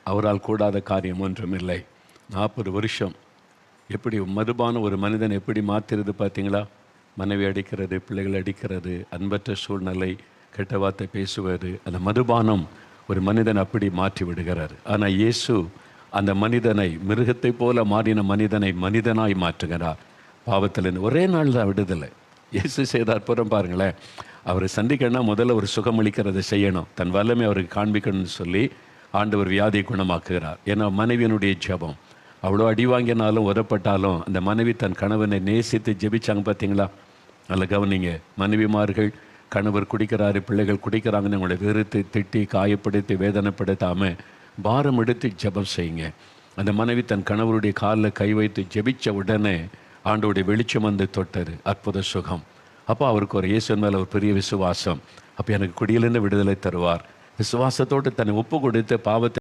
அவரால் கூடாத காரியம் ஒன்றுமில்லை. 40 வருஷம் எப்படி மதுபானம் ஒரு மனிதன் எப்படி மாற்றுறது பார்த்தீங்களா? மனைவி அடிக்கிறது, பிள்ளைகள் அடிக்கிறது, அன்பற்ற சூழ்நிலை, கெட்ட வார்த்தை பேசுவது, அந்த மதுபானம் ஒரு மனிதன் அப்படி மாற்றி விடுகிறார். ஆனால் இயேசு அந்த மனிதனை, மிருகத்தை போல மாறின மனிதனை மனிதனாய் மாற்றுகிறார். பாவத்தில் ஒரே நாள் தான் விடுதலை. இயேசு செய்த அற்புதம் பாருங்களேன். அவரை சந்திக்கணும்னா முதல்ல ஒரு சுகமளிக்கிறதை செய்யணும், தன் வல்லமை அவருக்கு காண்பிக்கணும்னு சொல்லி ஆண்டவர் வியாதியை குணமாக்குகிறார். ஏன்னா மனைவியினுடைய ஜெபம், அவ்வளோ அடி வாங்கினாலும் உதப்பட்டாலும் அந்த மனைவி தன் கணவனை நேசித்து ஜெபிச்சாங்க பார்த்தீங்களா? நல்ல கவனிங்க. மனைவிமார்கள் கணவர் குடிக்கிறாரு, பிள்ளைகள் குடிக்கிறாங்கன்னு அவங்களை வெறுத்து திட்டி காயப்படுத்தி வேதனைப்படுத்தாமல் பாரம் எடுத்து ஜெபம் செய்யுங்க. அந்த மனைவி தன் கணவருடைய காலில் கை வைத்து ஜெபித்த உடனே ஆண்டோடைய வெளிச்சம் வந்து தொட்டது, அற்புத சுகம். அப்போ அவருக்கு ஒரு இயேசுவின் மேலே ஒரு பெரிய விசுவாசம். அப்போ எனக்கு குடியிலிருந்து விடுதலை தருவார். விசுவாசத்தோடு தன்னை ஒப்பு கொடுத்து பாவத்தை